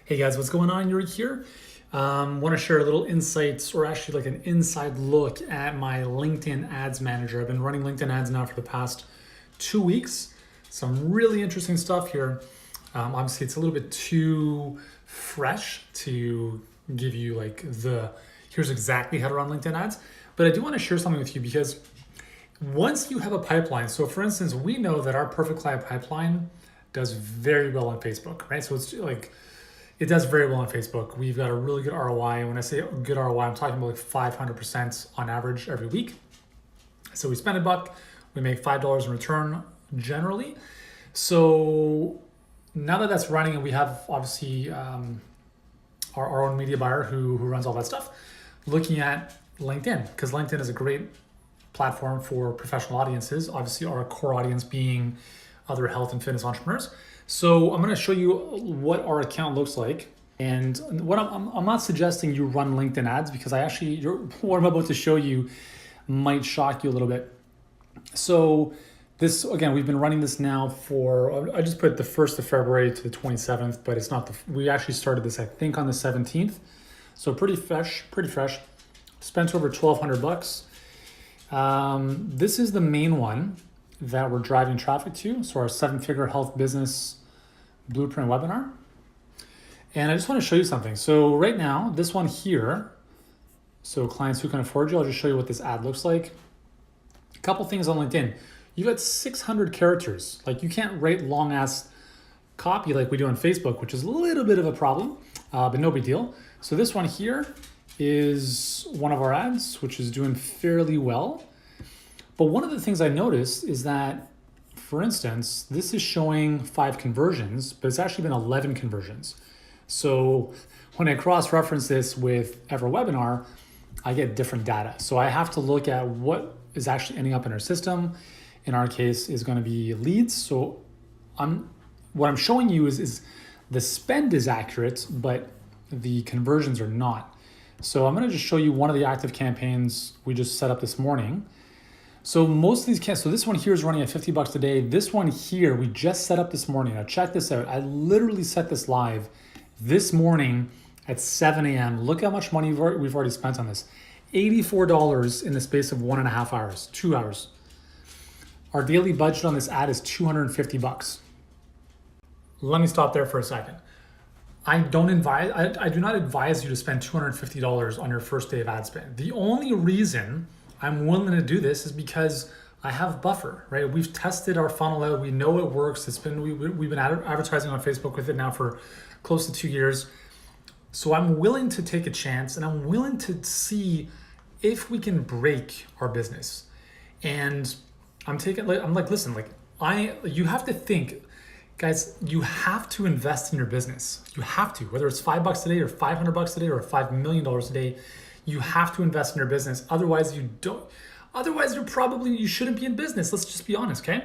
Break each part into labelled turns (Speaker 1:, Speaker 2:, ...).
Speaker 1: Hey guys, what's going on? Yuri here. Want to share a little insights or actually like an inside look at my LinkedIn Ads Manager. I've been running LinkedIn ads now for the past 2 weeks. Some really interesting stuff here. Obviously, it's a little bit too fresh to give you like here's exactly how to run LinkedIn ads. But I do want to share something with you because once you have a pipeline, so for instance, we know that our perfect client pipeline does very well on Facebook, right? So it's like, it does very well on Facebook. We've got a really good ROI. When I say good ROI, I'm talking about like 500% on average every week. So we spend $1, we make $5 in return generally. So now that that's running and we have obviously our own media buyer who runs all that stuff, looking at LinkedIn, because LinkedIn is a great platform for professional audiences, obviously our core audience being other health and fitness entrepreneurs. So I'm going to show you what our account looks like. And what I'm not suggesting you run LinkedIn ads because what I'm about to show you might shock you a little bit. So this, again, we've been running this now for, I just put the 1st of February to the 27th, but it's not we actually started this, I think, on the 17th. So pretty fresh. Spent over $1,200. This is the main one that we're driving traffic to. So our 7-figure health business blueprint webinar. And I just want to show you something. So right now, this one here, so clients who can afford you, I'll just show you what this ad looks like. A couple things on LinkedIn. You got 600 characters. Like you can't write long ass copy like we do on Facebook, which is a little bit of a problem, but no big deal. So this one here is one of our ads, which is doing fairly well. But one of the things I noticed is that, for instance, this is showing 5 conversions, but it's actually been 11 conversions. So when I cross-reference this with EverWebinar, I get different data. So I have to look at what is actually ending up in our system. In our case, is going to be leads. So what I'm showing you is the spend is accurate, but the conversions are not. So I'm going to just show you one of the active campaigns we just set up this morning. So most of these so this one here is running at $50 a day. This one here, we just set up this morning. Now check this out. I literally set this live this morning at 7 a.m. Look how much money we've already spent on this. $84 in the space of 1.5 hours, 2 hours. Our daily budget on this ad is $250. Let me stop there for a second. I do not advise you to spend $250 on your first day of ad spend. The only reason I'm willing to do this is because I have buffer, right? We've tested our funnel out. We know it works. We've been advertising on Facebook with it now for close to 2 years. So I'm willing to take a chance and I'm willing to see if we can break our business. And I'm like, listen, you have to think, guys, you have to invest in your business. You have to, whether it's $5 a day or $500 a day or $5 million a day. You have to invest in your business. Otherwise, you shouldn't be in business. Let's just be honest, okay?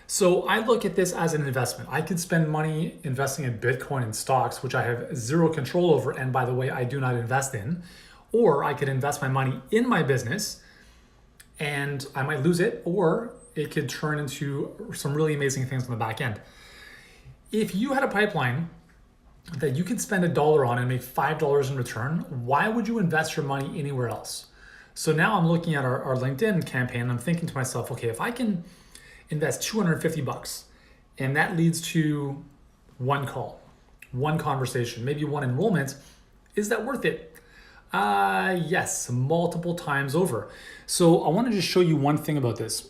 Speaker 1: So I look at this as an investment. I could spend money investing in Bitcoin and stocks, which I have zero control over. And by the way, I do not invest in. Or I could invest my money in my business and I might lose it, or it could turn into some really amazing things on the back end. If you had a pipeline that you could spend $1 on and make $5 in return, why would you invest your money anywhere else? So now I'm looking at our LinkedIn campaign and I'm thinking to myself, okay, if I can invest $250 and that leads to one call, one conversation, maybe one enrollment, is that worth it? Yes, multiple times over. So I want to just show you one thing about this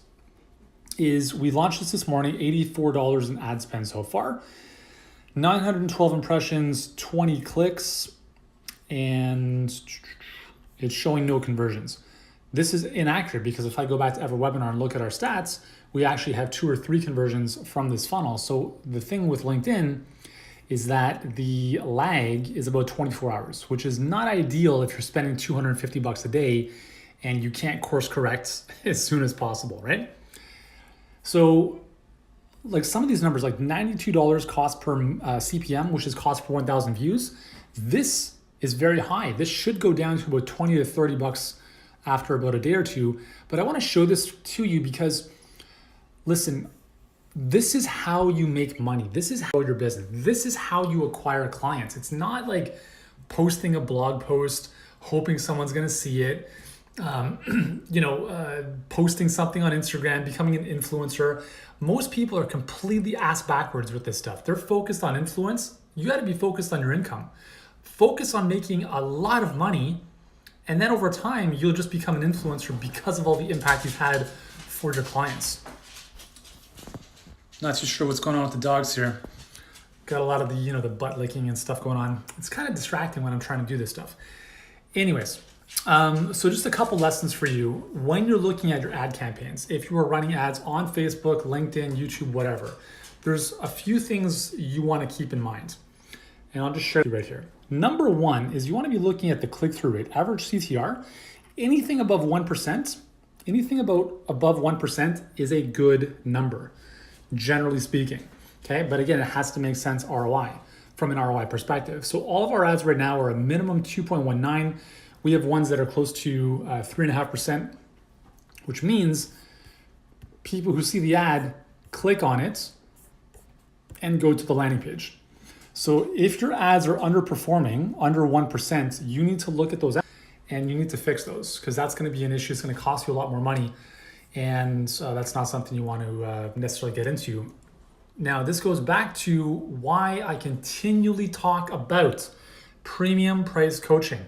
Speaker 1: is we launched this morning, $84 in ad spend so far. 912 impressions, 20 clicks, and it's showing no conversions. This is inaccurate because if I go back to EverWebinar and look at our stats, we actually have 2 or 3 conversions from this funnel. So the thing with LinkedIn is that the lag is about 24 hours, which is not ideal if you're spending $250 a day and you can't course correct as soon as possible, right? So like some of these numbers, like $92 cost per CPM, which is cost per 1,000 views. This is very high. This should go down to about 20 to 30 bucks after about a day or two. But I want to show this to you because, listen, This is how you make money. This is how your business. This is how you acquire clients. It's not like posting a blog post, hoping someone's going to see it, posting something on Instagram, becoming an influencer. Most people are completely ass backwards with this stuff. They're focused on influence. You got to be focused on your income. Focus on making a lot of money, and then over time, you'll just become an influencer because of all the impact you've had for your clients. Not too sure what's going on with the dogs here. Got a lot of the butt licking and stuff going on. It's kind of distracting when I'm trying to do this stuff. Anyways, so just a couple lessons for you when you're looking at your ad campaigns. If you are running ads on Facebook, LinkedIn, YouTube, whatever, there's a few things you want to keep in mind. And I'll just show you right here. Number one is you want to be looking at the click-through rate, average CTR. Anything above 1%, anything above 1% is a good number, generally speaking. Okay, but again, it has to make sense ROI from an ROI perspective. So all of our ads right now are a minimum 2.19. We have ones that are close to 3.5%, which means people who see the ad click on it and go to the landing page. So if your ads are underperforming, under 1%, you need to look at those ads and you need to fix those, because that's going to be an issue. It's going to cost you a lot more money, and that's not something you want to necessarily get into. Now, this goes back to why I continually talk about premium price coaching.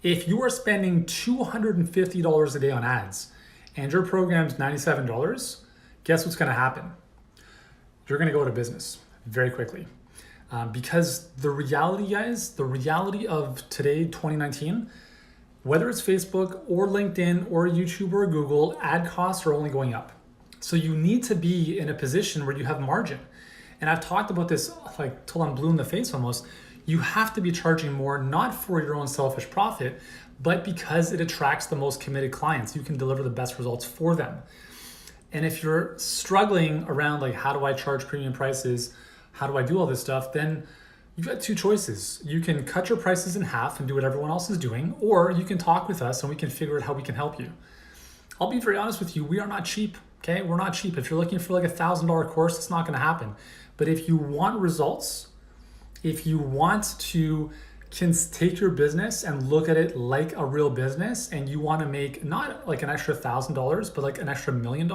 Speaker 1: If you are spending $250 a day on ads and your program's $97, guess what's going to happen? You're going to go out of business very quickly. Because the reality, guys, the reality of today, 2019, whether it's Facebook or LinkedIn or YouTube or Google, ad costs are only going up. So you need to be in a position where you have margin. And I've talked about this like till I'm blue in the face almost. You have to be charging more, not for your own selfish profit, but because it attracts the most committed clients. You can deliver the best results for them. And if you're struggling around like, how do I charge premium prices? How do I do all this stuff? Then you've got two choices. You can cut your prices in half and do what everyone else is doing, or you can talk with us and we can figure out how we can help you. I'll be very honest with you, we are not cheap, okay? We're not cheap. If you're looking for like $1,000 course, it's not gonna happen. But if you want results, if you want to take your business and look at it like a real business, and you wanna make not like an extra $1,000, but like an extra $1 million,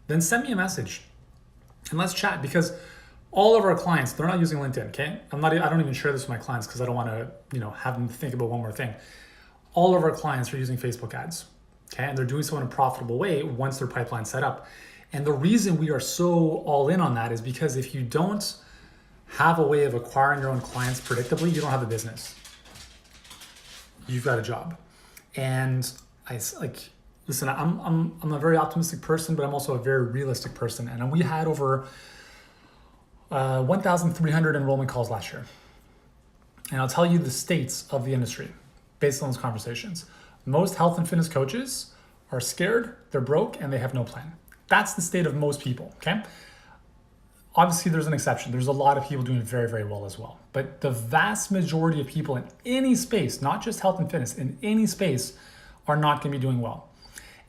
Speaker 1: then send me a message and let's chat, because all of our clients, they're not using LinkedIn, okay? I don't even share this with my clients because I don't want to, have them think about one more thing. All of our clients are using Facebook ads, okay? And they're doing so in a profitable way once their pipeline's set up. And the reason we are so all in on that is because if you don't have a way of acquiring your own clients predictably, you don't have a business. You've got a job. And listen, I'm a very optimistic person, but I'm also a very realistic person. And we had over 1,300 enrollment calls last year. And I'll tell you the states of the industry based on those conversations. Most health and fitness coaches are scared, they're broke, and they have no plan. That's the state of most people, okay? Obviously, there's an exception. There's a lot of people doing very, very well as well. But the vast majority of people in any space, not just health and fitness, in any space, are not gonna be doing well.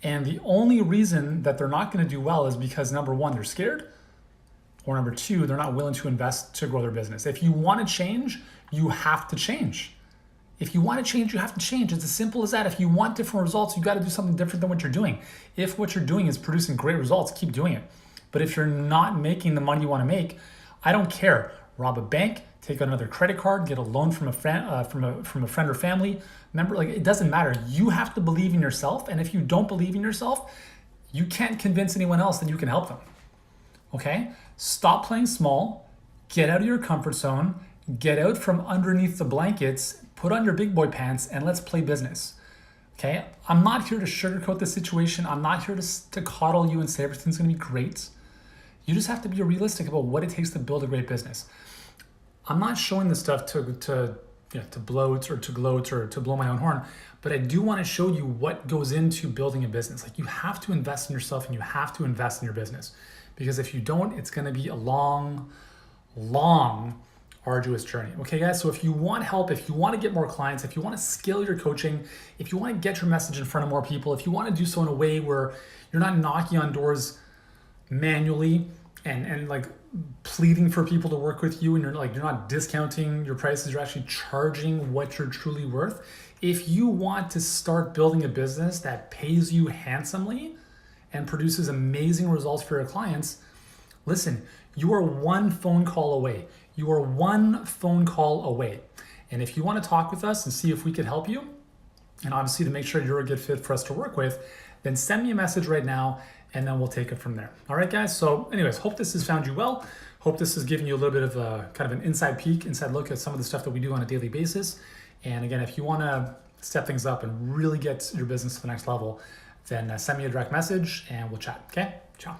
Speaker 1: And the only reason that they're not gonna do well is because, number one, they're scared, or number two, they're not willing to invest to grow their business. If you want to change, you have to change. If you want to change, you have to change. It's as simple as that. If you want different results, you got to do something different than what you're doing. If what you're doing is producing great results, keep doing it. But if you're not making the money you want to make, I don't care. Rob a bank, take out another credit card, get a loan from a friend, from a friend or family member. Like, it doesn't matter. You have to believe in yourself. And if you don't believe in yourself, you can't convince anyone else that you can help them. Okay? Stop playing small, get out of your comfort zone, get out from underneath the blankets, put on your big boy pants, and let's play business. Okay? I'm not here to sugarcoat the situation. I'm not here to coddle you and say everything's gonna be great. You just have to be realistic about what it takes to build a great business. I'm not showing this stuff to bloat or to gloat or to blow my own horn, but I do want to show you what goes into building a business. Like, you have to invest in yourself and you have to invest in your business. Because if you don't, it's going to be a long, arduous journey. Okay, guys? So if you want help, if you want to get more clients, if you want to scale your coaching, if you want to get your message in front of more people, if you want to do so in a way where you're not knocking on doors manually, and like pleading for people to work with you, and you're not discounting your prices, you're actually charging what you're truly worth. If you want to start building a business that pays you handsomely and produces amazing results for your clients, listen, you are one phone call away. You are one phone call away. And if you want to talk with us and see if we could help you, and obviously to make sure you're a good fit for us to work with, then send me a message right now and then we'll take it from there. All right, guys? So anyways, hope this has found you well. Hope this has given you a little bit of a kind of an inside peek, inside look at some of the stuff that we do on a daily basis. And again, if you want to step things up and really get your business to the next level, then send me a direct message and we'll chat. Okay? Ciao.